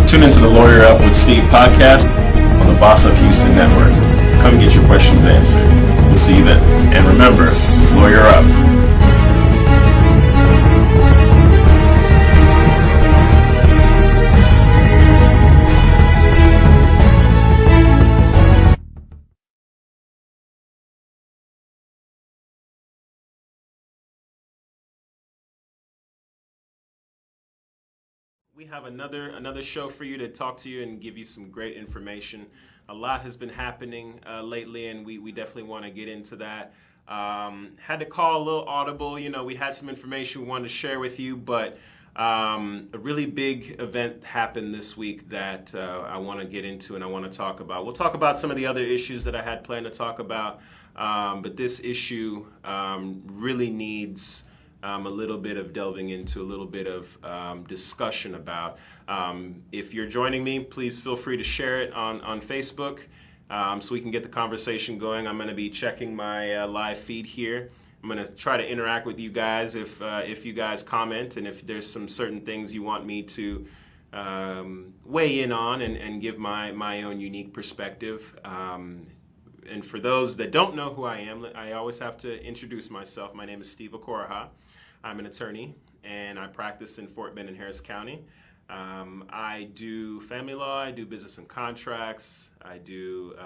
Tune into the Lawyer Up with Steve podcast on the Boss Up Houston Network. Come get your questions answered. We'll see you then. And remember, Lawyer Up. We have another show for you to talk to you and give you some great information. A lot has been happening lately, and we definitely want to get into that. Had to call a little audible. You know, we had some information we wanted to share with you, but a really big event happened this week that I want to get into and I want to talk about. We'll talk about some of the other issues that I had planned to talk about, but this issue really needs a little bit of delving into, a little bit of discussion about. If you're joining me, please feel free to share it on Facebook so we can get the conversation going. I'm going to be checking my live feed here. I'm going to try to interact with you guys if you guys comment, and if there's some certain things you want me to weigh in on and give my own unique perspective. And for those that don't know who I am, I always have to introduce myself. My name is Steve Okoraha. I'm an attorney, and I practice in Fort Bend and Harris County. I do family law, I do business and contracts, I do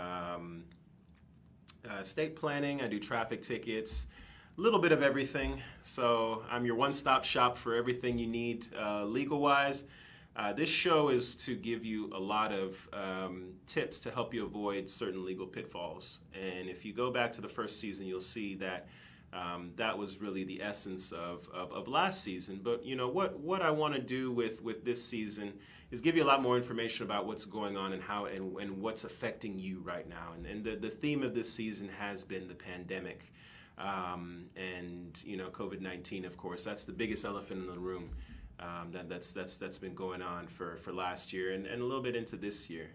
estate planning, I do traffic tickets, a little bit of everything. So I'm your one-stop shop for everything you need legal-wise. This show is to give you a lot of tips to help you avoid certain legal pitfalls. And if you go back to the first season, you'll see that that was really the essence of last season. But you know what I want to do with this season is give you a lot more information about what's going on and how and what's affecting you right now. And the theme of this season has been the pandemic. And you know, COVID-19, of course, that's the biggest elephant in the room. That's been going on for last year and a little bit into this year.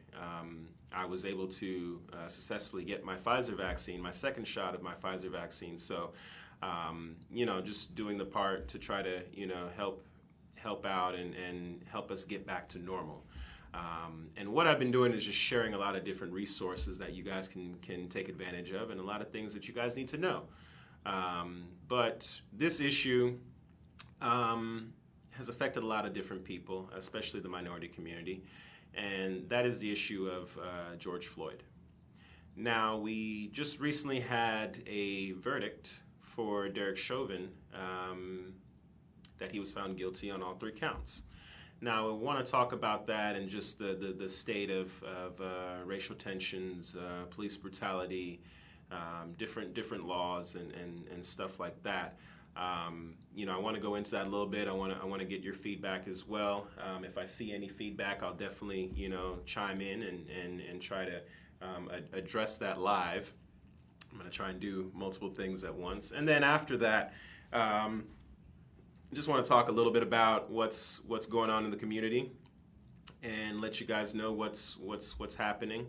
I was able to successfully get my Pfizer vaccine, my second shot of my Pfizer vaccine. So, you know, just doing the part to try to, you know, help out and help us get back to normal. And what I've been doing is just sharing a lot of different resources that you guys can take advantage of, and a lot of things that you guys need to know. But this issue has affected a lot of different people, especially the minority community, and that is the issue of George Floyd. Now, we just recently had a verdict for Derek Chauvin that he was found guilty on all 3 counts. Now, I want to talk about that and just the state of racial tensions, police brutality, different laws and stuff like that. You know, I want to go into that a little bit. I want to get your feedback as well. If I see any feedback, I'll definitely, you know, chime in and try to address that live. I'm going to try and do multiple things at once. And then after that, I just want to talk a little bit about what's going on in the community and let you guys know what's happening.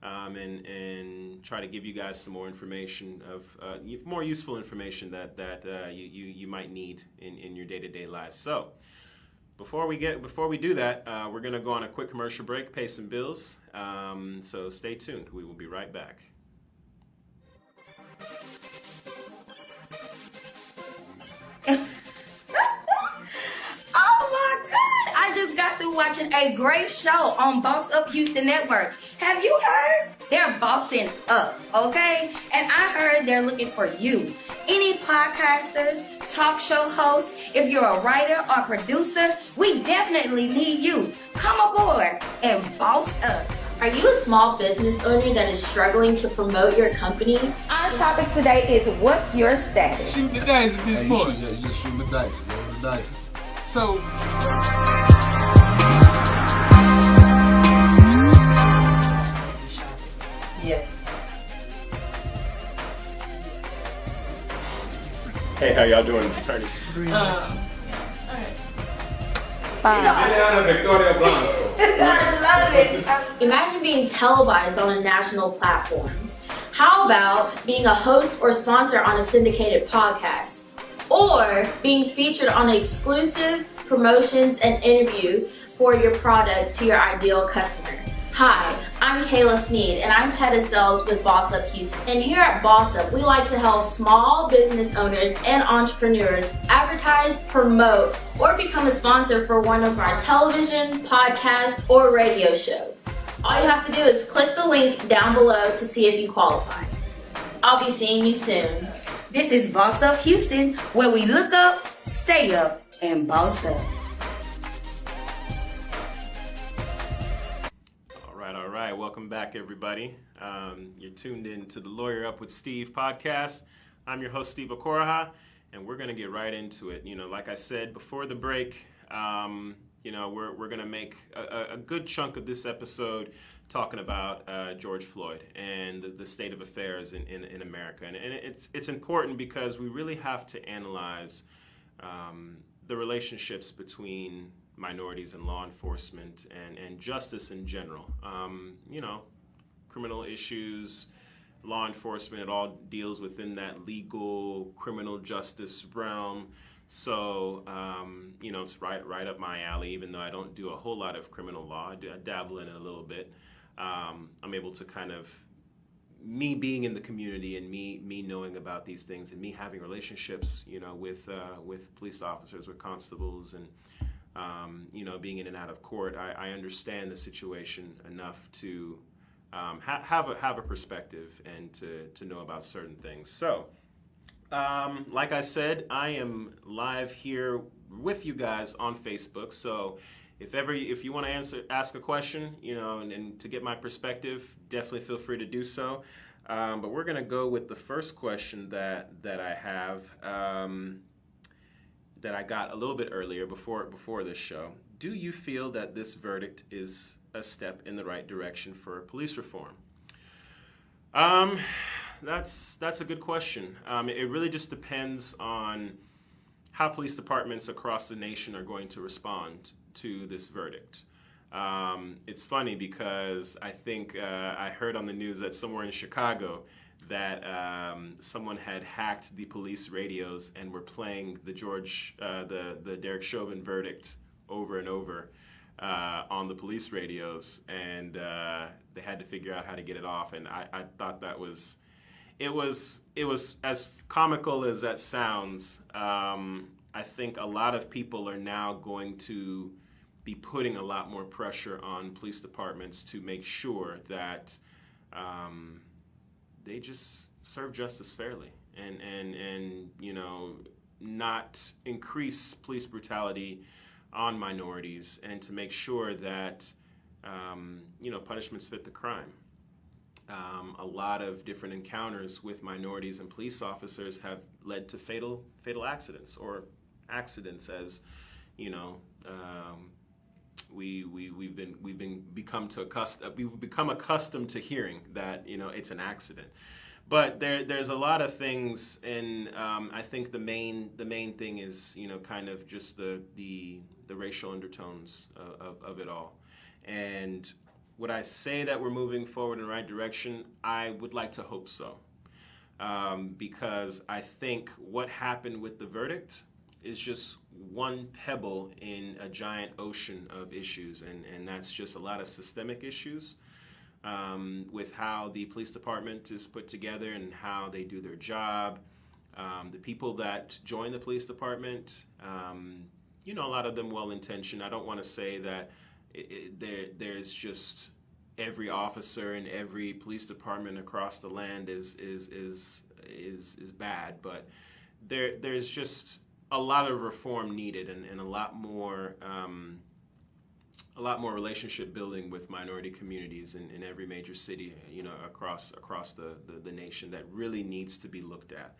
And try to give you guys some more information more useful information that you might need in your day-to-day life. So before we do that, we're going to go on a quick commercial break, pay some bills. So stay tuned. We will be right back. Got through watching a great show on Boss Up Houston Network. Have you heard? They're bossing up, okay? And I heard they're looking for you. Any podcasters, talk show hosts, if you're a writer or producer, we definitely need you. Come aboard and boss up. Are you a small business owner that is struggling to promote your company? Our topic today is, what's your status? Shoot the dice at this point. You just shoot the dice. Roll the dice. So... Yes. Hey, how y'all doing? It's attorneys. I love it. Imagine being televised on a national platform. How about being a host or sponsor on a syndicated podcast? Or being featured on an exclusive promotions, and interview for your product to your ideal customer. Hi, I'm Kayla Sneed, and I'm head of sales with Boss Up Houston. And here at Boss Up, we like to help small business owners and entrepreneurs advertise, promote, or become a sponsor for one of our television, podcast, or radio shows. All you have to do is click the link down below to see if you qualify. I'll be seeing you soon. This is Boss Up Houston, where we look up, stay up, and boss up. All right. Welcome back, everybody. You're tuned in to the Lawyer Up with Steve podcast. I'm your host, Steve Okoraha, and we're going to get right into it. Like I said before the break, we're going to make a good chunk of this episode talking about George Floyd and the state of affairs in America. And it's important because we really have to analyze the relationships between minorities and law enforcement and justice in general. Criminal issues, law enforcement, it all deals within that legal criminal justice realm. So, it's right up my alley, even though I don't do a whole lot of criminal law. I dabble in it a little bit. I'm able to kind of, me being in the community and me knowing about these things and me having relationships, with police officers, with constables, and being in and out of court, I understand the situation enough to have a perspective and to know about certain things. So, like I said, I am live here with you guys on Facebook. So, if you want to ask a question, and to get my perspective, definitely feel free to do so. But we're going to go with the first question that I have. That I got a little bit earlier before this show. Do you feel that this verdict is a step in the right direction for police reform? That's a good question. It really just depends on how police departments across the nation are going to respond to this verdict. It's funny because I think I heard on the news that somewhere in Chicago that someone had hacked the police radios and were playing the Derek Chauvin verdict over and over on the police radios, and they had to figure out how to get it off. And I thought it was as comical as that sounds. I think a lot of people are now going to be putting a lot more pressure on police departments to make sure that they just serve justice fairly and not increase police brutality on minorities, and to make sure that punishments fit the crime. A lot of different encounters with minorities and police officers have led to fatal accidents, or accidents, as we've become accustomed to hearing that it's an accident. But there's a lot of things, and I think the main thing is kind of just the racial undertones of it all. And would I say that we're moving forward in the right direction? I would like to hope so, because I think what happened with the verdict is just one pebble in a giant ocean of issues, and that's just a lot of systemic issues with how the police department is put together and how they do their job. The people that join the police department, a lot of them well-intentioned. I don't want to say that there's just every officer in every police department across the land is bad, but there's just a lot of reform needed, and a lot more relationship building with minority communities in every major city, across the nation, that really needs to be looked at.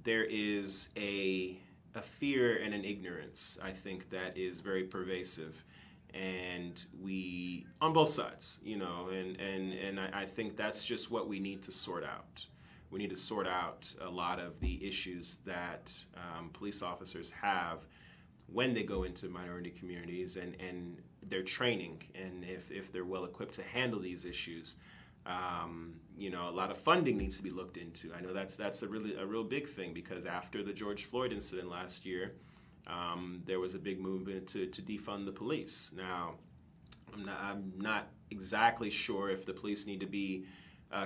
There is a fear and an ignorance, I think, that is very pervasive, and we, on both sides, and I think that's just what we need to sort out. We need to sort out a lot of the issues that police officers have when they go into minority communities, and their training, and if they're well equipped to handle these issues. A lot of funding needs to be looked into. I know that's a real big thing, because after the George Floyd incident last year, there was a big movement to defund the police. Now, I'm not exactly sure if the police need to be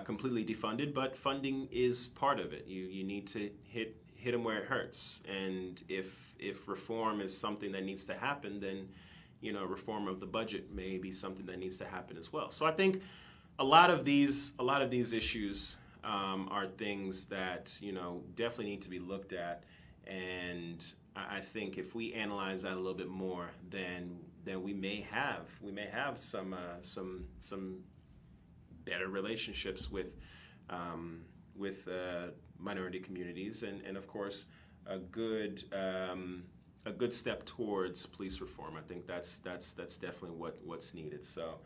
completely defunded, but funding is part of it. You need to hit them where it hurts. And if reform is something that needs to happen, then reform of the budget may be something that needs to happen as well. So I think a lot of these issues are things that definitely need to be looked at. And I think if we analyze that a little bit more, then we may have some better relationships with minority communities, and of course a good step towards police reform. I think that's definitely what's needed. So,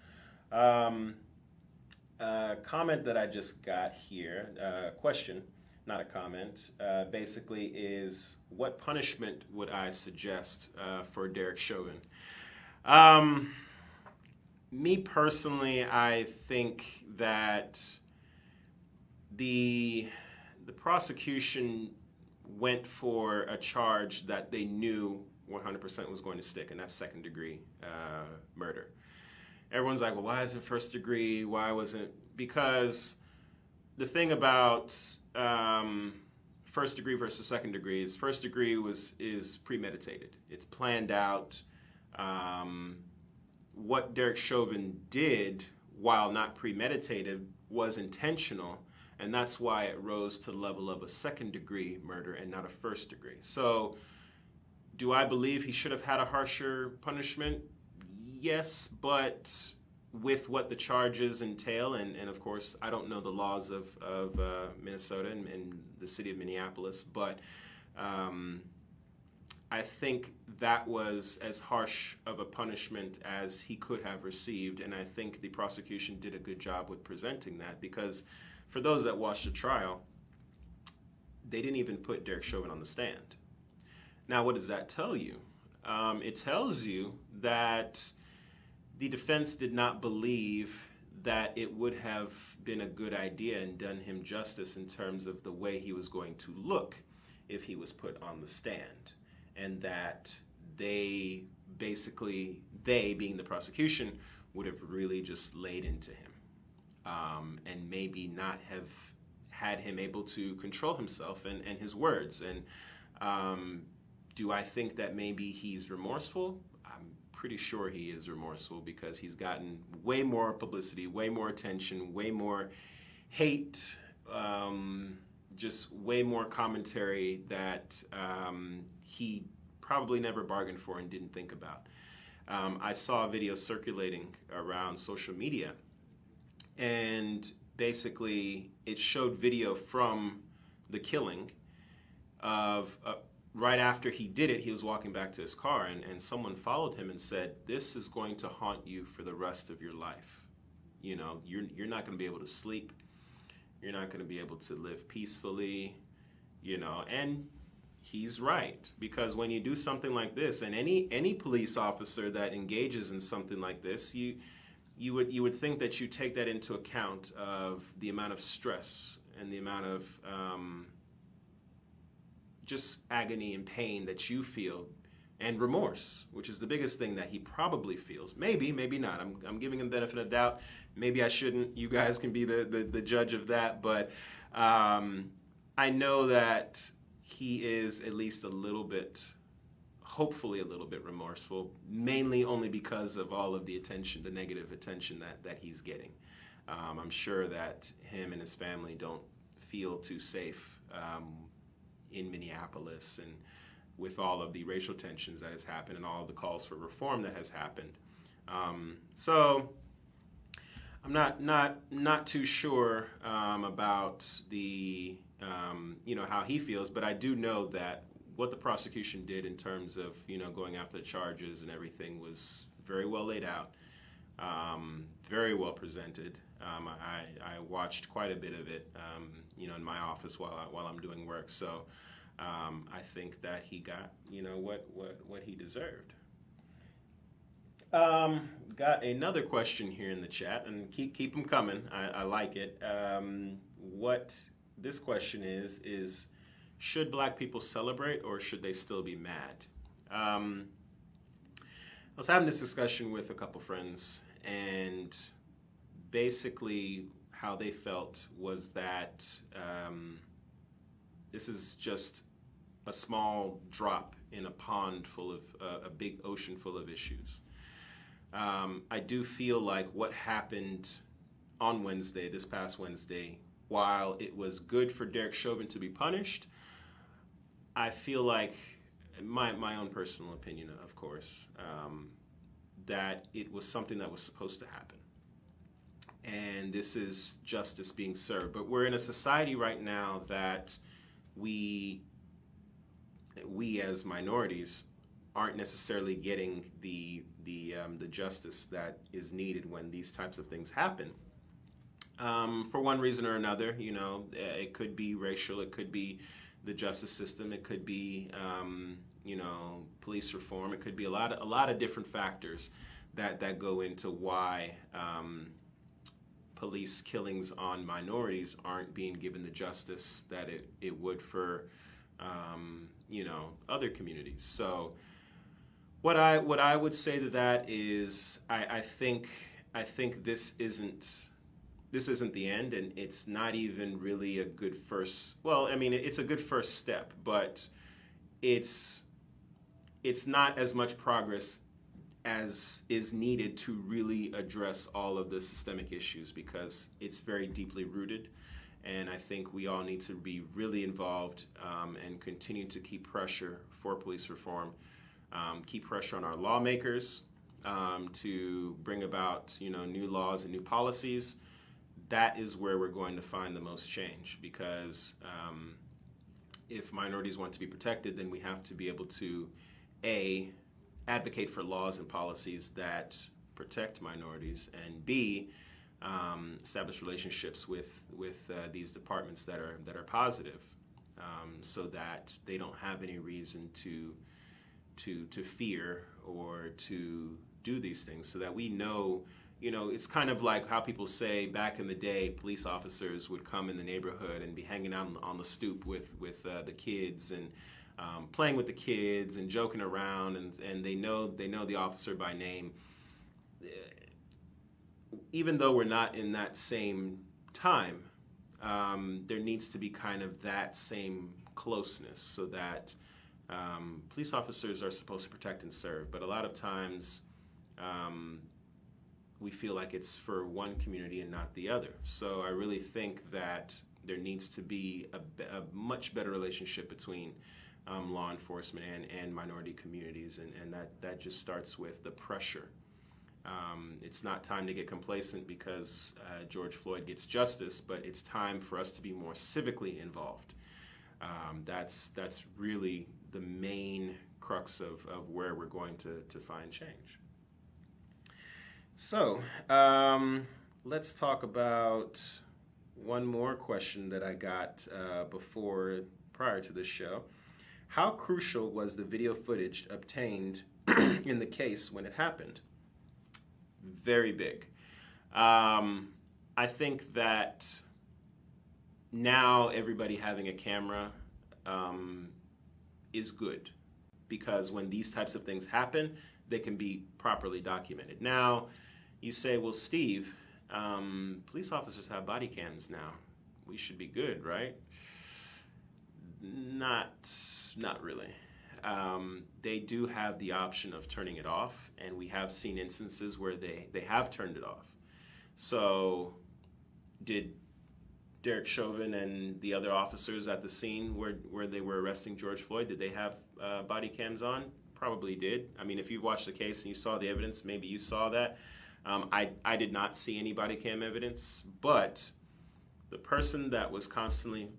comment that I just got here, question, not a comment, basically is, what punishment would I suggest for Derek Chauvin? Me personally, I think that the prosecution went for a charge that they knew 100% was going to stick, and that's second-degree murder. Everyone's like, well, why isn't first degree? Why wasn't? Because the thing about first degree versus second degree is first degree is premeditated. It's planned out. What Derek Chauvin did, while not premeditated, was intentional, and that's why it rose to the level of a second-degree murder and not a first degree. So, do I believe he should have had a harsher punishment? Yes, but with what the charges entail, and of course, I don't know the laws of Minnesota and the city of Minneapolis, but I think that was as harsh of a punishment as he could have received, and I think the prosecution did a good job with presenting that, because for those that watched the trial, they didn't even put Derek Chauvin on the stand. Now, what does that tell you? It tells you that the defense did not believe that it would have been a good idea and done him justice in terms of the way he was going to look if he was put on the stand. And that they being the prosecution, would have really just laid into him, and maybe not have had him able to control himself and his words. And do I think that maybe he's remorseful? I'm pretty sure he is remorseful, because he's gotten way more publicity, way more attention, way more hate, just way more commentary that he probably never bargained for and didn't think about. I saw a video circulating around social media, and basically it showed video from the killing of right after he did it. He was walking back to his car, and someone followed him and said, "This is going to haunt you for the rest of your life. You're not going to be able to sleep. You're not going to be able to live peacefully, and he's right, because when you do something like this, and any police officer that engages in something like this, you would think that you take that into account of the amount of stress and the amount of just agony and pain that you feel, and remorse, which is the biggest thing that he probably feels. Maybe not. I'm giving him the benefit of the doubt. Maybe I shouldn't. You guys can be the judge of that. But I know that he is at least a little bit, hopefully a little bit remorseful, mainly only because of all of the attention, the negative attention that he's getting. I'm sure that him and his family don't feel too safe in Minneapolis, and with all of the racial tensions that has happened and all of the calls for reform that has happened. So I'm not too sure about the how he feels, but I do know that what the prosecution did in terms of going after the charges and everything was very well laid out, very well presented. I watched quite a bit of it, in my office while I'm doing work. So I think that he got what he deserved. Got another question here in the chat, and keep them coming. I like it. What this question is should black people celebrate, or should they still be mad? I was having this discussion with a couple friends, and basically how they felt was that this is just a small drop in a pond full of a big ocean full of issues. I do feel like what happened on Wednesday, this past Wednesday, while it was good for Derek Chauvin to be punished, I feel like, my own personal opinion, of course, that it was something that was supposed to happen. And this is justice being served. But we're in a society right now that we as minorities aren't necessarily getting the justice that is needed when these types of things happen. For one reason or another, you know, it could be racial, it could be the justice system, it could be you know, police reform, it could be a lot of different factors that go into why police killings on minorities aren't being given the justice that it would for you know, other communities. So what I would say to that is I think this isn't the end, and it's not even really a good first, well, I mean, it's a good first step, but it's not as much progress as is needed to really address all of the systemic issues, because it's very deeply rooted. And I think we all need to be really involved and continue to keep pressure for police reform, keep pressure on our lawmakers to bring about, you know, new laws and new policies. That is where we're going to find the most change, because if minorities want to be protected, then we have to be able to, A, advocate for laws and policies that protect minorities, and B, establish relationships with these departments that are positive, so that they don't have any reason to fear or to do these things, so that we know. You know, it's kind of like how people say back in the day, police officers would come in the neighborhood and be hanging out on the stoop with the kids and playing with the kids and joking around, and they know the officer by name. Even though we're not in that same time, there needs to be kind of that same closeness, so that police officers are supposed to protect and serve, but a lot of times we feel like it's for one community and not the other. So I really think that there needs to be a much better relationship between law enforcement and minority communities, and that just starts with the pressure. It's not time to get complacent because George Floyd gets justice, but it's time for us to be more civically involved. That's really the main crux of where we're going to find change. So let's talk about one more question that I got prior to this show. How crucial was the video footage obtained in the case when it happened? Very big. I think that now everybody having a camera is good, because when these types of things happen, they can be properly documented. Now, you say, well, Steve, police officers have body cams now. We should be good, right? Not really. They do have the option of turning it off, and we have seen instances where they have turned it off. So did Derek Chauvin and the other officers at the scene where they were arresting George Floyd, did they have body cams on? Probably did. I mean, if you watched the case and you saw the evidence, maybe you saw that. I did not see any body cam evidence, but the person that was constantly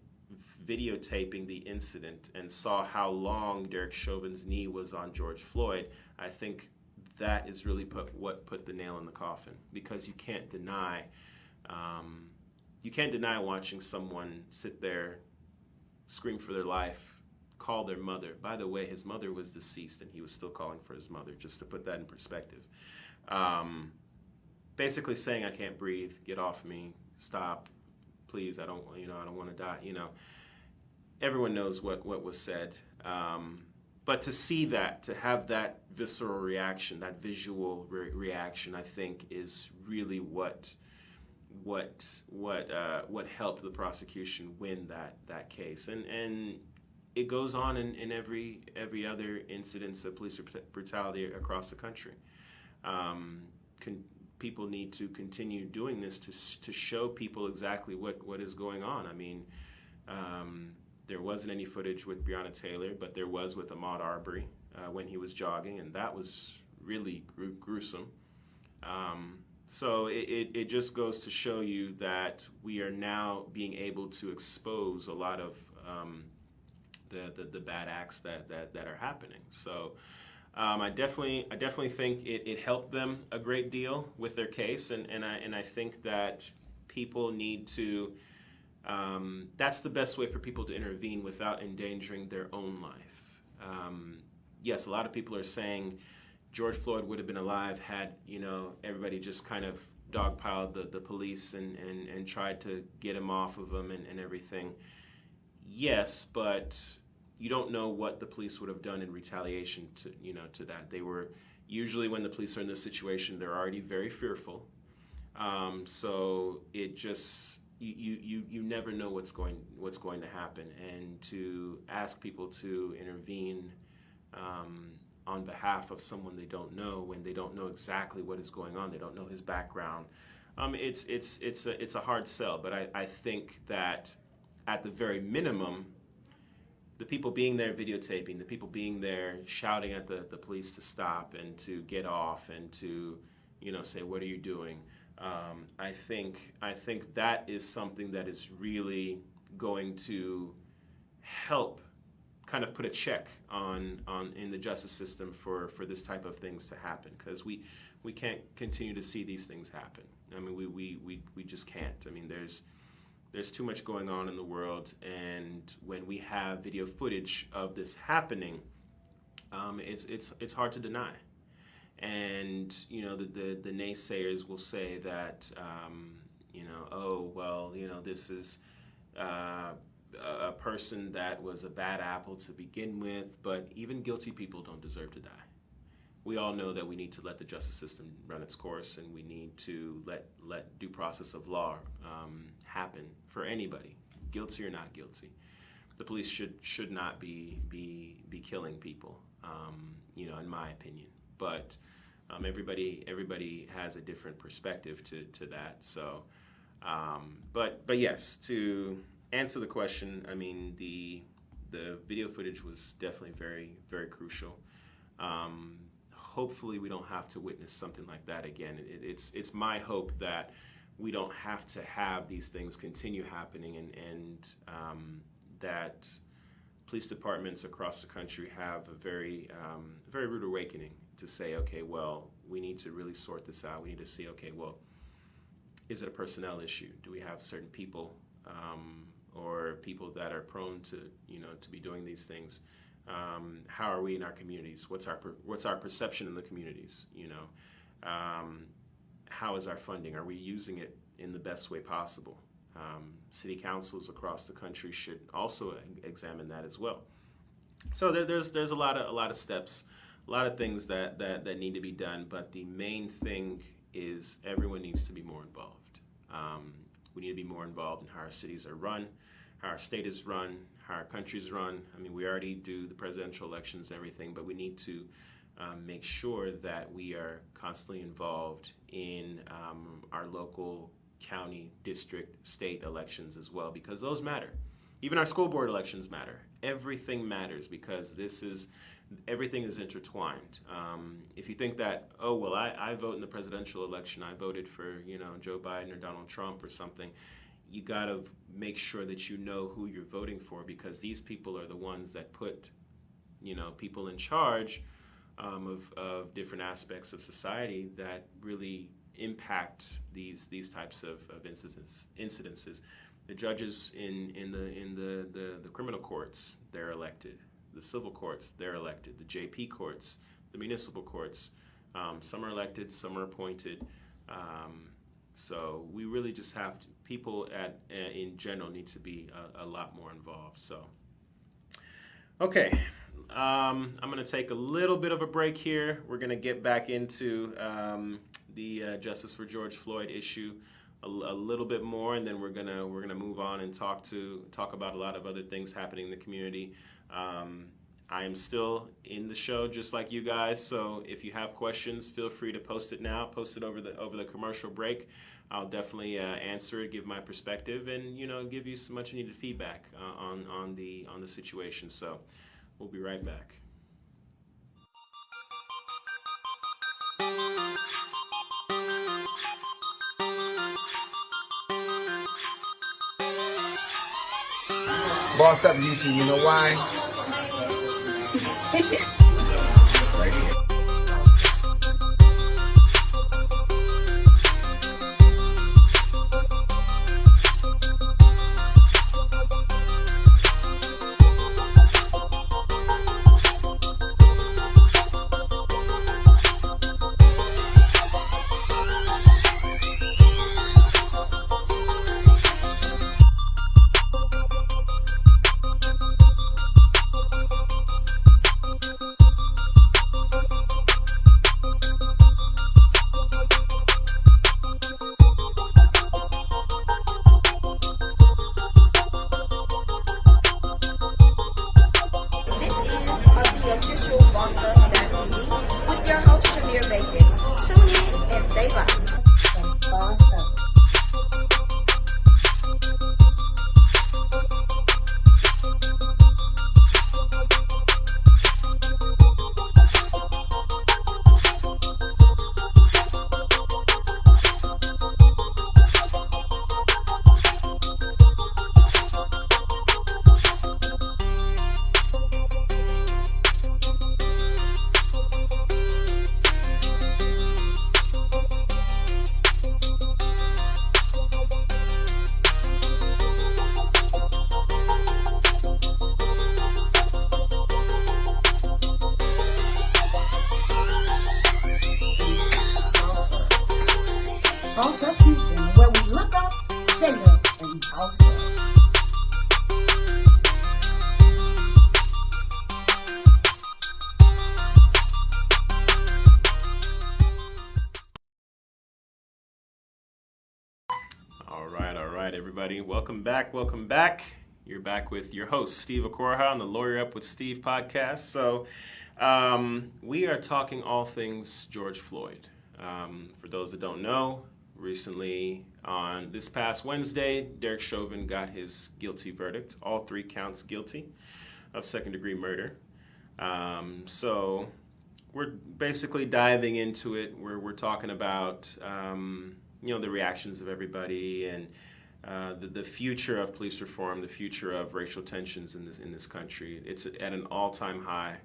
videotaping the incident and saw how long Derek Chauvin's knee was on George Floyd, I think that is really what put the nail in the coffin, because you can't deny watching someone sit there, scream for their life, call their mother. By the way, his mother was deceased and he was still calling for his mother, just to put that in perspective. Basically saying, I can't breathe, get off me, stop, please, I don't want to die, Everyone knows what was said. but to see that, to have that visceral reaction, that visual reaction, I think is really what helped the prosecution win that case. And it goes on in every other incidence of police brutality across the country. People need to continue doing this to show people exactly what is going on. I mean, there wasn't any footage with Breonna Taylor, but there was with Ahmaud Arbery when he was jogging, and that was really gruesome. So it just goes to show you that we are now being able to expose a lot of the bad acts that are happening. So I definitely think it helped them a great deal with their case, and I think that people need to. That's the best way for people to intervene without endangering their own life. Yes, a lot of people are saying George Floyd would have been alive had, everybody just kind of dogpiled the police and tried to get him off of him and everything. Yes, but you don't know what the police would have done in retaliation to that. They were usually, when the police are in this situation, they're already very fearful. So it just you never know what's going to happen, and to ask people to intervene on behalf of someone they don't know when they don't know exactly what is going on, they don't know his background. It's a hard sell, but I think that at the very minimum, the people being there videotaping, the people being there shouting at the police to stop and to get off and to say, what are you doing? I think that is something that is really going to help kind of put a check on in the justice system for this type of things to happen, because we can't continue to see these things happen. I mean, we just can't. I mean, there's too much going on in the world, and when we have video footage of this happening, it's hard to deny. And the naysayers will say that oh well, this is a person that was a bad apple to begin with, but even guilty people don't deserve to die. We all know that we need to let the justice system run its course, and we need to let due process of law happen for anybody, guilty or not guilty. The police should not be killing people, in my opinion. But everybody has a different perspective to that. So, but yes, to answer the question, I mean, the video footage was definitely very, very crucial. Hopefully we don't have to witness something like that again. It's my hope that we don't have to have these things continue happening, and that police departments across the country have a very rude awakening to say, okay, well, we need to really sort this out. We need to see, okay, well, is it a personnel issue? Do we have certain people or people that are prone to to be doing these things? How are we in our communities? What's our perception in the communities? How is our funding? Are we using it in the best way possible? City councils across the country should also examine that as well. So there's a lot of steps, a lot of things that need to be done. But the main thing is everyone needs to be more involved. We need to be more involved in how our cities are run, how our state is run, how our country's run. I mean, we already do the presidential elections and everything, but we need to make sure that we are constantly involved in our local, county, district, state elections as well, because those matter. Even our school board elections matter. Everything matters, because everything is intertwined. If you think that, oh, well, I vote in the presidential election, I voted for, Joe Biden or Donald Trump or something, you got to make sure that you know who you're voting for, because these people are the ones that put, people in charge of different aspects of society that really impact these types of incidences. The judges in the criminal courts, they're elected. The civil courts, they're elected. The JP courts, the municipal courts, some are elected, some are appointed. So we really just have to, people in general need to be a lot more involved. So, okay, I'm going to take a little bit of a break here. We're going to get back into the Justice for George Floyd issue a little bit more, and then we're gonna move on and talk about a lot of other things happening in the community. I am still in the show just like you guys, so if you have questions, feel free to post it now. Post it over the commercial break. I'll definitely answer it, give my perspective, and give you some much needed feedback on the situation. So we'll be right back. Boss up, Houston, you know why? Right here. Boss Up Houston, where we look up, stay up, and boss up. All right, everybody. Welcome back. You're back with your host, Steve Okorha, on the Lawyer Up with Steve podcast. So we are talking all things George Floyd. For those that don't know, recently on this past Wednesday, Derek Chauvin got his guilty verdict, all 3 counts guilty of second-degree murder. So we're basically diving into it where we're talking about the reactions of everybody and the future of police reform, the future of racial tensions in this country. It's at an all-time high.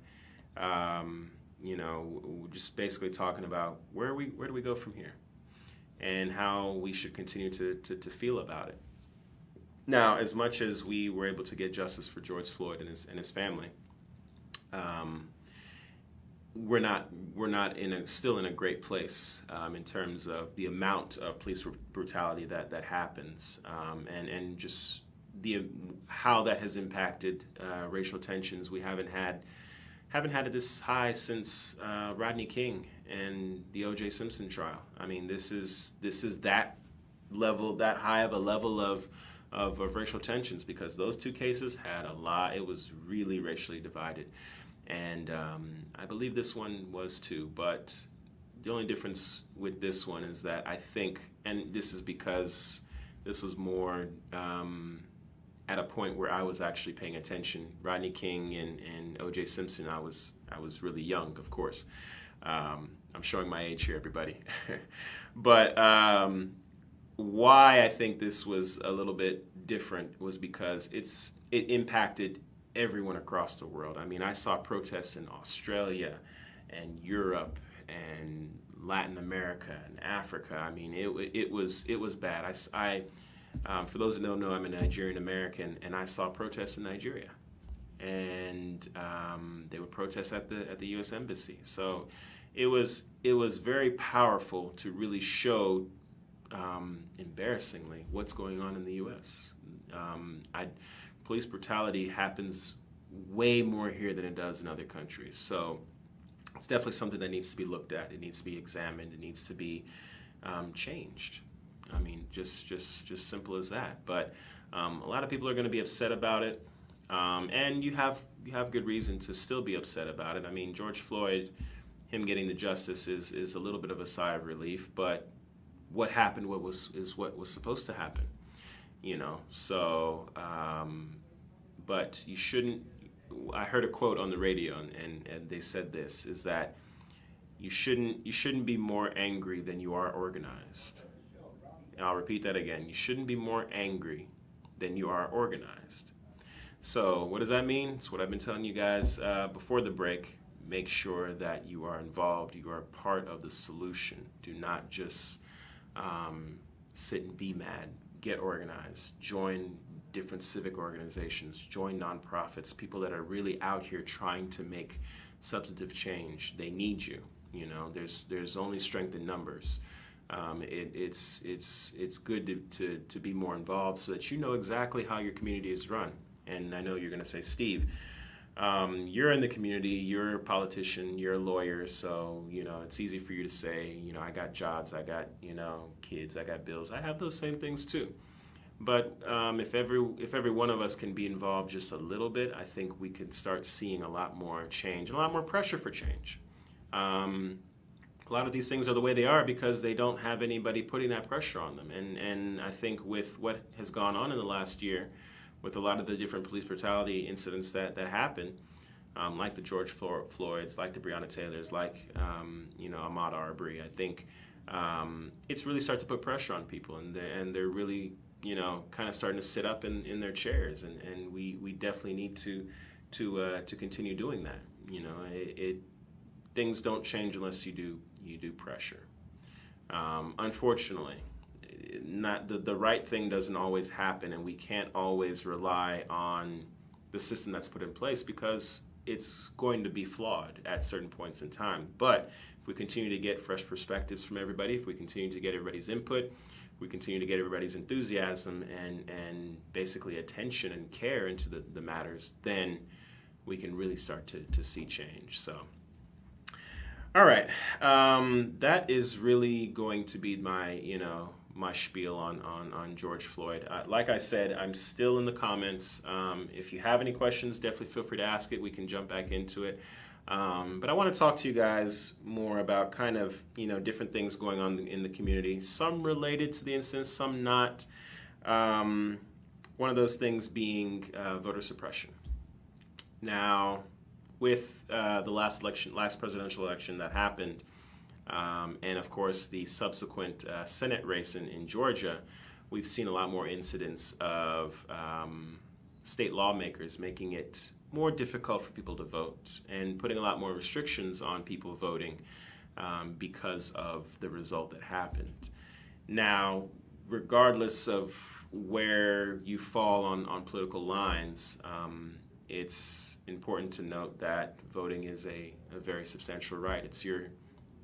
Just basically talking about where do we go from here, and how we should continue to feel about it. Now, as much as we were able to get justice for George Floyd and his family, we're not still in a great place in terms of the amount of police brutality that happens, and just how that has impacted racial tensions. We haven't had it this high since Rodney King and the O.J. Simpson trial. I mean, this is that high of a level of racial tensions, because those 2 cases had a lot. It was really racially divided, and I believe this one was too. But the only difference with this one is that I think, and this is because this was more at a point where I was actually paying attention. Rodney King and O.J. Simpson, I was really young, of course. I'm showing my age here, everybody. But why I think this was a little bit different was because it impacted everyone across the world. I mean, I saw protests in Australia and Europe and Latin America and Africa. I mean, it was bad. For those that don't know, I'm a Nigerian American, and I saw protests in Nigeria, and they would protest at the U.S. Embassy. So it was very powerful to really show, embarrassingly, what's going on in the U.S. Police brutality happens way more here than it does in other countries. So it's definitely something that needs to be looked at. It needs to be examined. It needs to be changed. I mean, just simple as that. But a lot of people are going to be upset about it, and you have good reason to still be upset about it. I mean, George Floyd, him getting the justice is a little bit of a sigh of relief, but what happened is what was supposed to happen, you know. So, but you shouldn't. I heard a quote on the radio, and they said this, is that you shouldn't be more angry than you are organized. And I'll repeat that again. You shouldn't be more angry than you are organized. So what does that mean? It's what I've been telling you guys before the break. Make sure that you are involved. You are part of the solution. Do not just sit and be mad. Get organized. Join different civic organizations. Join nonprofits. People that are really out here trying to make substantive change. They need you. You know, there's only strength in numbers. It's good to be more involved so that you know exactly how your community is run. And I know you're going to say, Steve, you're in the community, you're a politician, you're a lawyer, so, you know, it's easy for you to say, you know, I got jobs, I got, you know, kids, I got bills. I have those same things too. But if every one of us can be involved just a little bit, I think we could start seeing a lot more change, and a lot more pressure for change. A lot of these things are the way they are because they don't have anybody putting that pressure on them. And I think with what has gone on in the last year, with a lot of the different police brutality incidents that happened, like the George Floyds, like the Breonna Taylors, like you know, Ahmaud Arbery, I think it's really started to put pressure on people, and they're really, you know, kind of starting to sit up in their chairs, and we definitely need to continue doing that. You know, things don't change unless you do pressure. Unfortunately, not the right thing doesn't always happen, and we can't always rely on the system that's put in place because it's going to be flawed at certain points in time. But if we continue to get fresh perspectives from everybody, if we continue to get everybody's input, we continue to get everybody's enthusiasm and basically attention and care into the matters, then we can really start to see change. So, all right, that is really going to be my, you know, my spiel on George Floyd. Like I said, I'm still in the comments. If you have any questions, definitely feel free to ask it. We can jump back into it. But I want to talk to you guys more about kind of, you know, different things going on in the community. Some related to the incident, some not. One of those things being voter suppression. Now, with the last presidential election that happened, and of course the subsequent Senate race in Georgia, we've seen a lot more incidents of state lawmakers making it more difficult for people to vote and putting a lot more restrictions on people voting because of the result that happened. Now, regardless of where you fall on political lines, it's important to note that voting is a very substantial right. It's your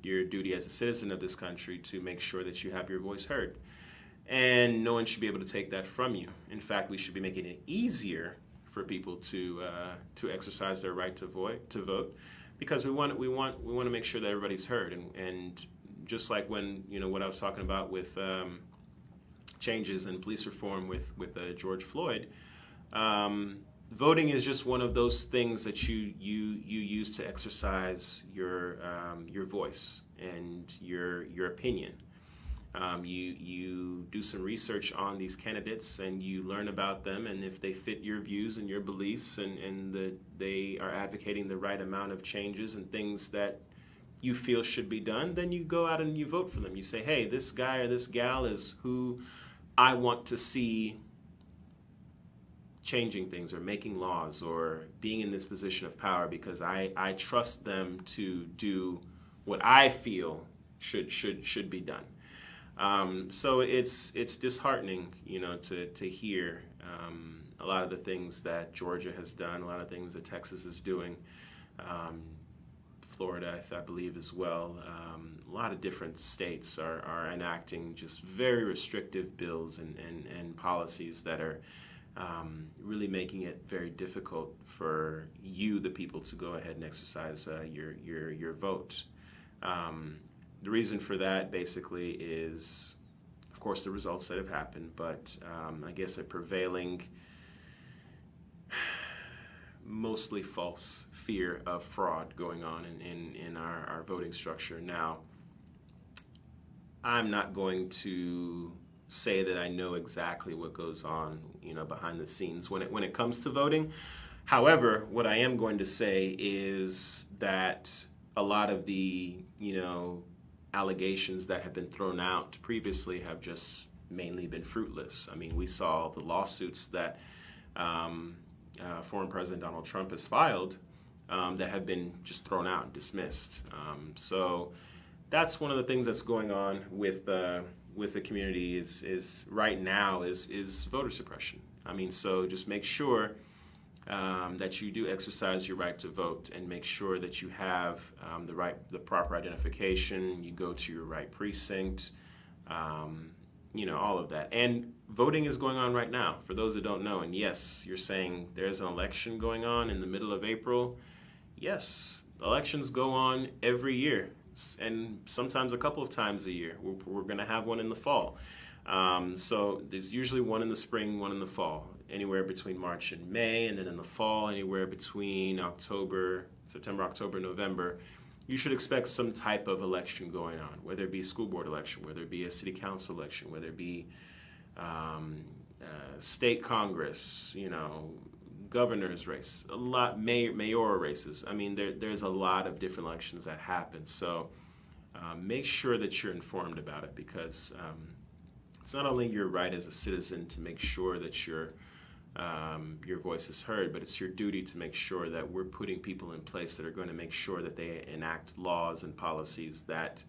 duty as a citizen of this country to make sure that you have your voice heard. And no one should be able to take that from you. In fact, we should be making it easier for people to exercise their right to vote, because we want to make sure that everybody's heard. And just like when, you know, what I was talking about with changes in police reform with George Floyd, voting is just one of those things that you use to exercise your voice and your opinion. You do some research on these candidates and you learn about them, and if they fit your views and your beliefs and that they are advocating the right amount of changes and things that you feel should be done, then you go out and you vote for them. You say, hey, this guy or this gal is who I want to see changing things or making laws or being in this position of power, because I trust them to do what I feel should be done. So it's disheartening, you know, to hear a lot of the things that Georgia has done, a lot of things that Texas is doing, Florida, I believe, as well. A lot of different states are enacting just very restrictive bills and policies that are really making it very difficult for you, the people, to go ahead and exercise your vote. The reason for that basically is, of course, the results that have happened, but I guess a prevailing, mostly false fear of fraud going on in our voting structure. Now, I'm not going to say that I know exactly what goes on, behind the scenes when it comes to voting. However, what I am going to say is that a lot of the, allegations that have been thrown out previously have just mainly been fruitless. I mean, we saw the lawsuits that former President Donald Trump has filed that have been just thrown out and dismissed. So that's one of the things that's going on with the community is right now is voter suppression. I mean, so just make sure that you do exercise your right to vote, and make sure that you have the proper identification. You go to your right precinct, all of that. And voting is going on right now, for those that don't know. And yes, you're saying there's an election going on in the middle of April. Yes, elections go on every year, and sometimes a couple of times a year. We're going to have one in the fall. So there's usually one in the spring, one in the fall, anywhere between March and May, and then in the fall, anywhere between September, October, November. You should expect some type of election going on, whether it be a school board election, whether it be a city council election, whether it be state congress, governor's race, a lot, mayoral races. I mean, there's a lot of different elections that happen. So make sure that you're informed about it, because it's not only your right as a citizen to make sure that your voice is heard, but it's your duty to make sure that we're putting people in place that are going to make sure that they enact laws and policies that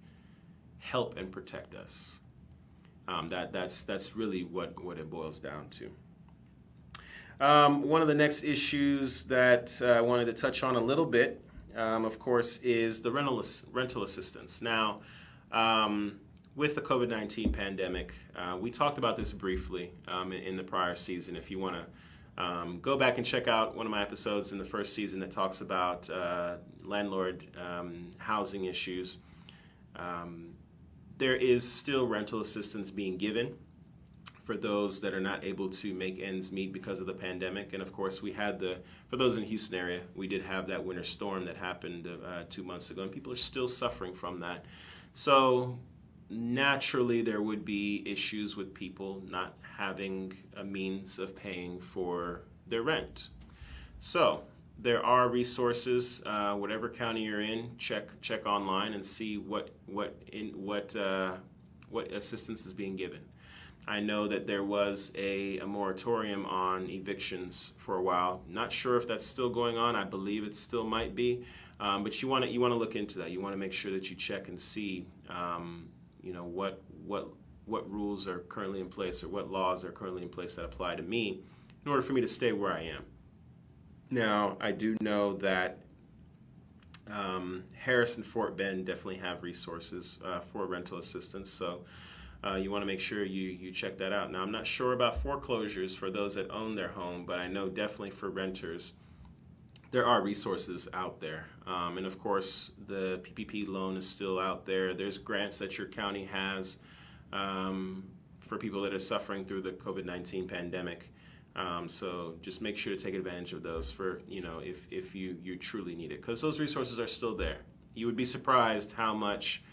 help and protect us. That's really what it boils down to. One of the next issues that I wanted to touch on a little bit, of course, is the rental assistance. Now, with the COVID-19 pandemic, we talked about this briefly in the prior season. If you want to go back and check out one of my episodes in the first season that talks about landlord housing issues, there is still rental assistance being given for those that are not able to make ends meet because of the pandemic. And of course, we had for those in the Houston area, we did have that winter storm that happened 2 months ago, and people are still suffering from that. So naturally, there would be issues with people not having a means of paying for their rent. So there are resources, whatever county you're in, check online and see what assistance is being given. I know that there was a moratorium on evictions for a while. Not sure if that's still going on. I believe it still might be, but you want to look into that. You want to make sure that you check and see, what rules are currently in place, or what laws are currently in place that apply to me in order for me to stay where I am. Now, I do know that Harris and Fort Bend definitely have resources for rental assistance, so you want to make sure you check that out. Now, I'm not sure about foreclosures for those that own their home, but I know definitely for renters, there are resources out there. And of course, the PPP loan is still out there. There's grants that your county has for people that are suffering through the COVID-19 pandemic. So just make sure to take advantage of those for, if you truly need it, because those resources are still there. You would be surprised how much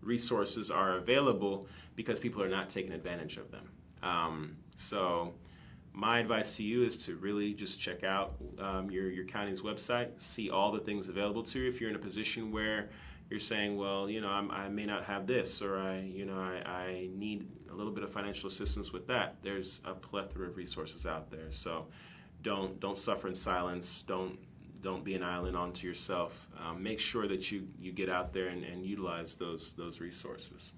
resources are available because people are not taking advantage of them. So my advice to you is to really just check out your county's website, see all the things available to you. If you're in a position where you're saying, well, I may not have this, or I need a little bit of financial assistance with that, there's a plethora of resources out there. So don't suffer in silence. Don't be an island onto yourself. Make sure that you get out there and utilize those resources.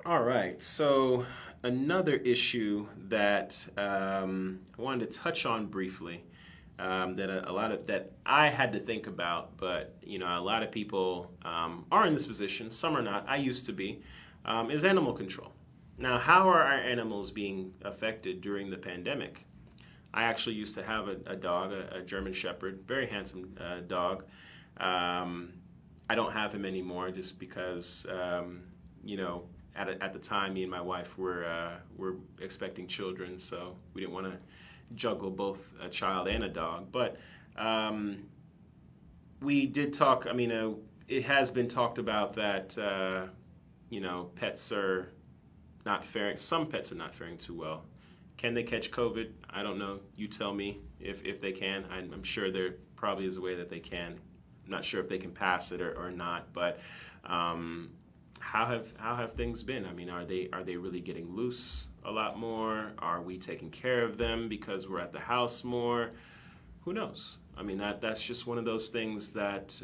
All right, so another issue that I wanted to touch on briefly, that I had to think about, but a lot of people are in this position. Some are not. I used to be. Is animal control. Now, how are our animals being affected during the pandemic? I actually used to have a dog, a German Shepherd, very handsome dog. I don't have him anymore just because, at the time, me and my wife were expecting children, so we didn't want to juggle both a child and a dog. But we did talk. I mean, it has been talked about that pets are not faring. Some pets are not faring too well. Can they catch COVID? I don't know. You tell me if they can. I'm sure there probably is a way that they can. I'm not sure if they can pass it or not. But how have things been? I mean, are they really getting loose a lot more? Are we taking care of them because we're at the house more? Who knows? I mean, that's just one of those things that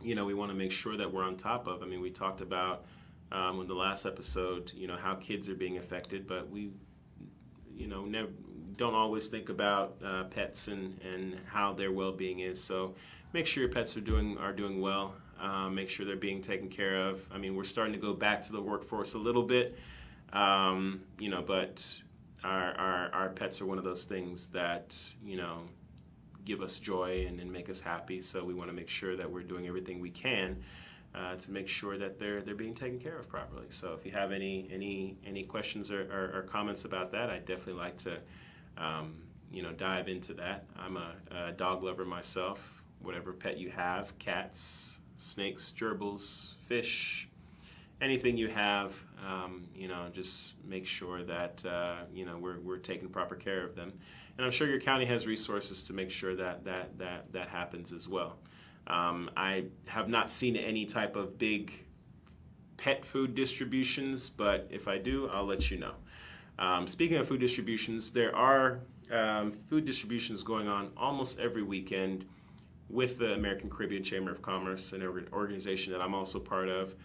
we want to make sure that we're on top of. I mean, we talked about in the last episode, how kids are being affected, but we don't always think about pets and how their well-being is. So make sure your pets are doing well. Make sure they're being taken care of. I mean, we're starting to go back to the workforce a little bit, but our pets are one of those things that give us joy and make us happy. So we want to make sure that we're doing everything we can to make sure that they're being taken care of properly. So if you have any questions or comments about that, I'd definitely like to dive into that. I'm a dog lover myself. Whatever pet you have, cats, snakes, gerbils, fish, anything you have, just make sure that we're taking proper care of them. And I'm sure your county has resources to make sure that happens as well. I have not seen any type of big pet food distributions, but if I do, I'll let you know. Speaking of food distributions, there are food distributions going on almost every weekend with the American Caribbean Chamber of Commerce, an organization that I'm also part of.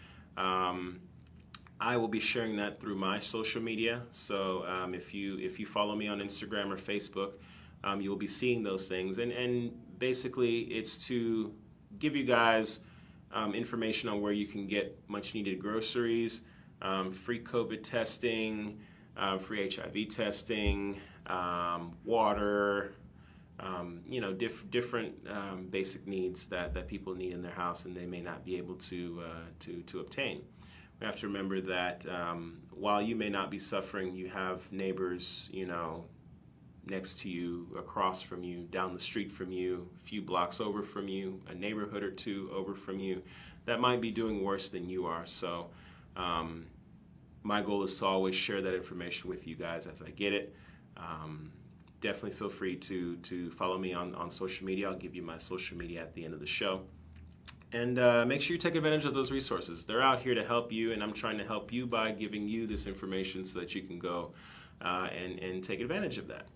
I will be sharing that through my social media. So if you follow me on Instagram or Facebook, you will be seeing those things. And basically, it's to give you guys information on where you can get much needed groceries, free COVID testing, free HIV testing, water, different basic needs that people need in their house and they may not be able to obtain. We have to remember that while you may not be suffering, you have neighbors, next to you, across from you, down the street from you, a few blocks over from you, a neighborhood or two over from you, that might be doing worse than you are. So my goal is to always share that information with you guys as I get it. Definitely feel free to follow me on social media. I'll give you my social media at the end of the show. And make sure you take advantage of those resources. They're out here to help you, and I'm trying to help you by giving you this information so that you can go and take advantage of that.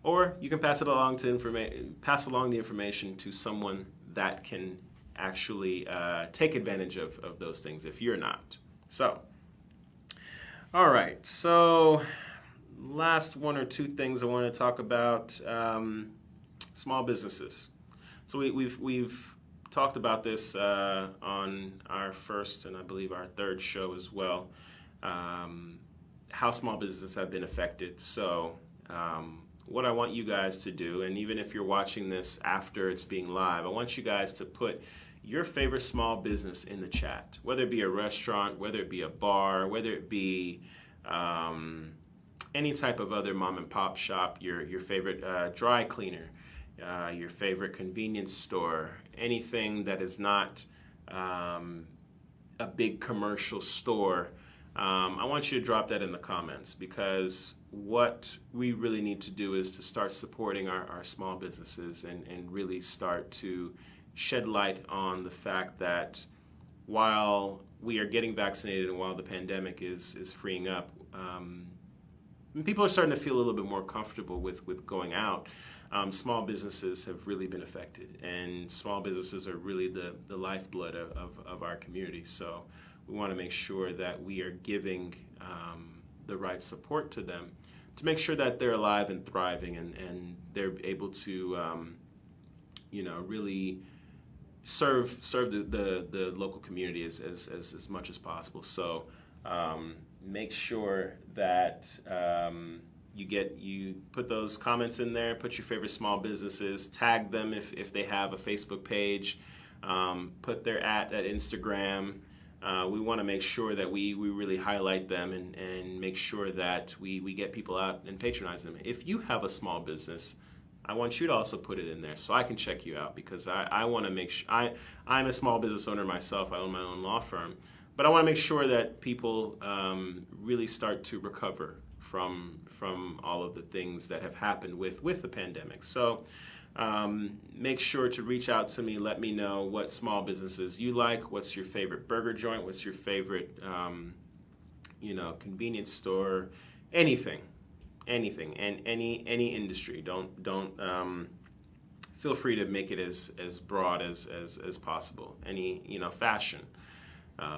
Or you can pass along the information to someone that can actually take advantage of those things if you're not. So, all right. So, last one or two things I want to talk about: small businesses. So we've talked about this on our first and I believe our third show as well, how small businesses have been affected. So what I want you guys to do, and even if you're watching this after it's being live, I want you guys to put your favorite small business in the chat, whether it be a restaurant, whether it be a bar, whether it be any type of other mom and pop shop, your favorite dry cleaner, your favorite convenience store, anything that is not a big commercial store. I want you to drop that in the comments, because what we really need to do is to start supporting our small businesses and really start to shed light on the fact that while we are getting vaccinated and while the pandemic is freeing up, people are starting to feel a little bit more comfortable with going out. Small businesses have really been affected, and small businesses are really the lifeblood of our community. So we want to make sure that we are giving the right support to them to make sure that they're alive and thriving, and they're able to really serve the local community as much as possible. So Make sure that you put those comments in there, put your favorite small businesses, tag them if they have a Facebook page, put their at Instagram. We want to make sure that we really highlight them and make sure that we get people out and patronize them. If you have a small business, I want you to also put it in there so I can check you out, because I want to make sure, I'm a small business owner myself. I own my own law firm, but I want to make sure that people really start to recover from all of the things that have happened with the pandemic. So make sure to reach out to me. Let me know what small businesses you like. What's your favorite burger joint? What's your favorite, convenience store? Anything, and any industry. Don't feel free to make it as broad as possible. Any fashion,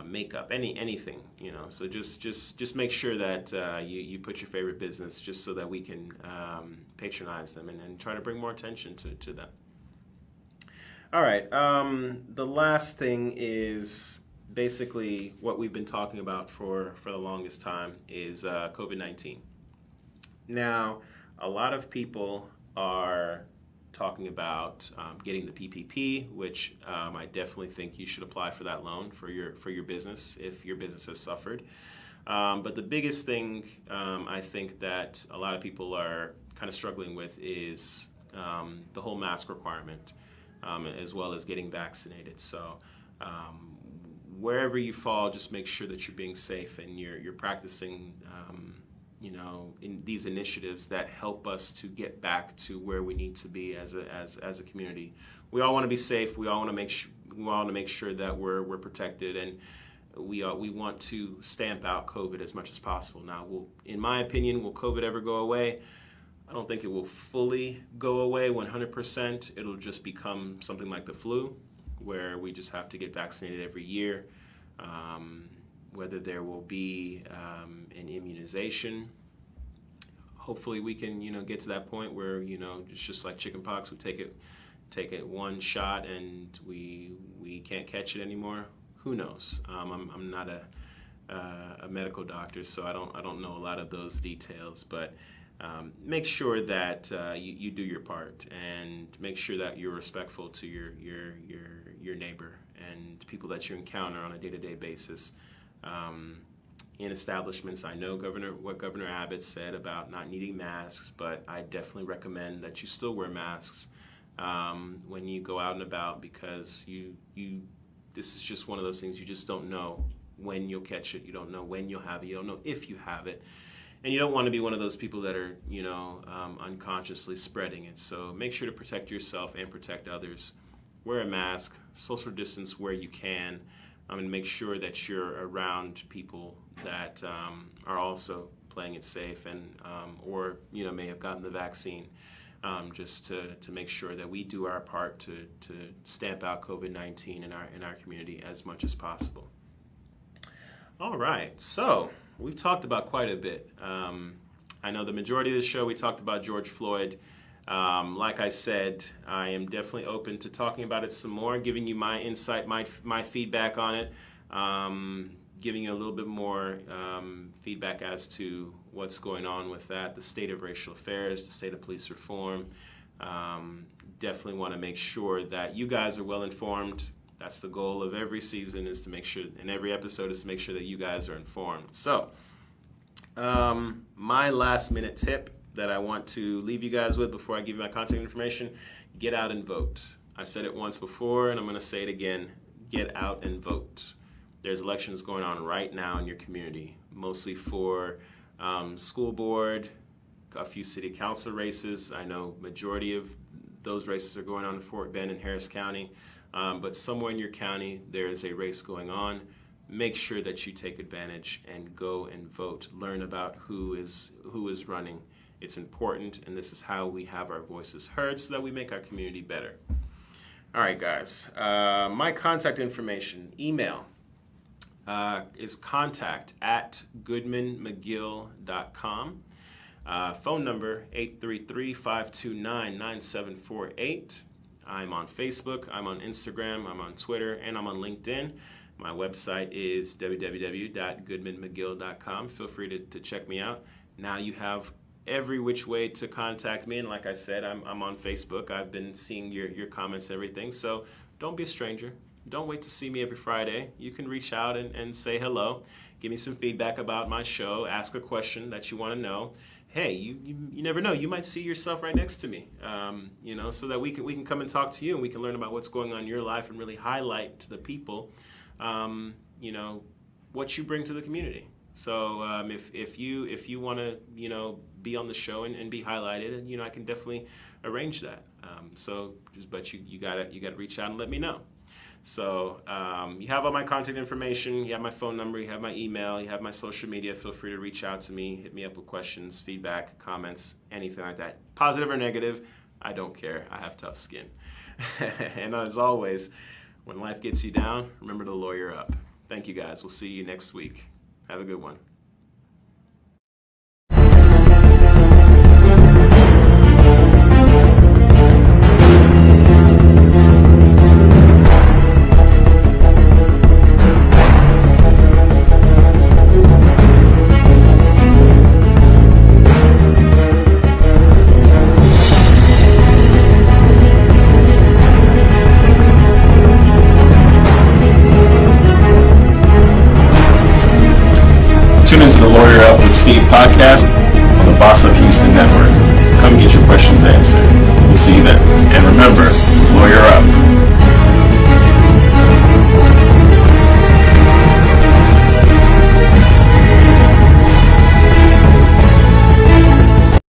makeup, anything. So just make sure that you put your favorite business, just so that we can patronize them and try to bring more attention to them. All right. The last thing is basically what we've been talking about for the longest time is COVID-19. Now, a lot of people are talking about getting the PPP, which I definitely think you should apply for that loan for your business if your business has suffered. But the biggest thing I think that a lot of people are kind of struggling with is the whole mask requirement, as well as getting vaccinated. So wherever you fall, just make sure that you're being safe and you're practicing in these initiatives that help us to get back to where we need to be as a community. We all want to be safe. We all want to make sure that we're protected, and we want to stamp out COVID as much as possible. Now, in my opinion, will COVID ever go away? I don't think it will fully go away 100%. It'll just become something like the flu, where we just have to get vaccinated every year. Whether there will be an immunization. Hopefully we can, get to that point where, it's just like chickenpox. We take it one shot and we can't catch it anymore. Who knows? I'm not a medical doctor, so I don't know a lot of those details. But make sure that you do your part, and make sure that you're respectful to your neighbor and people that you encounter on a day-to-day basis. In establishments, I know what Governor Abbott said about not needing masks, but I definitely recommend that you still wear masks when you go out and about, because this is just one of those things. You just don't know when you'll catch it. You don't know when you'll have it. You don't know if you have it. And you don't want to be one of those people that are, unconsciously spreading it. So make sure to protect yourself and protect others. Wear a mask, social distance where you can, and make sure that you're around people that are also playing it safe and or may have gotten the vaccine, just to make sure that we do our part to stamp out COVID-19 in our community as much as possible. All right, so we've talked about quite a bit. I know the majority of the show we talked about George Floyd. Like I said, I am definitely open to talking about it some more, giving you my insight, my feedback on it, giving you a little bit more feedback as to what's going on with that, the state of racial affairs, the state of police reform. Definitely want to make sure that you guys are well informed. That's the goal of every season, is to make sure, and every episode is to make sure that you guys are informed. So, my last minute tip that I want to leave you guys with before I give you my contact information: get out and vote. I said it once before, and I'm going to say it again. Get out and vote. There's elections going on right now in your community, mostly for school board, a few city council races. I know majority of those races are going on in Fort Bend and Harris County, but somewhere in your county there is a race going on. Make sure that you take advantage and go and vote. Learn about who is running. It's important, and this is how we have our voices heard so that we make our community better. All right, guys. My contact information, email, is contact@goodmanmcgill.com. Phone number, 833-529-9748. I'm on Facebook, I'm on Instagram, I'm on Twitter, and I'm on LinkedIn. My website is www.goodmanmcgill.com. Feel free to check me out. Now you have every which way to contact me, and like I said, I'm on Facebook. I've been seeing your comments, everything, so don't be a stranger. Don't wait to see me every Friday. You can reach out and say hello, give me some feedback about my show, ask a question that you want to know. Hey, you never know, you might see yourself right next to me, so that we can come and talk to you, and we can learn about what's going on in your life and really highlight to the people what you bring to the community. So if you want to be on the show and be highlighted, I can definitely arrange that. But you gotta reach out and let me know. So you have all my contact information, you have my phone number, you have my email, you have my social media. Feel free to reach out to me, hit me up with questions, feedback, comments, anything like that. Positive or negative, I don't care. I have tough skin. And as always, when life gets you down, remember to lawyer up. Thank you guys. We'll see you next week. Have a good one. Tune into the Lawyer Up with Steve podcast on the Boss Up Houston Network. Come get your questions answered. We'll see you then. And remember, lawyer up.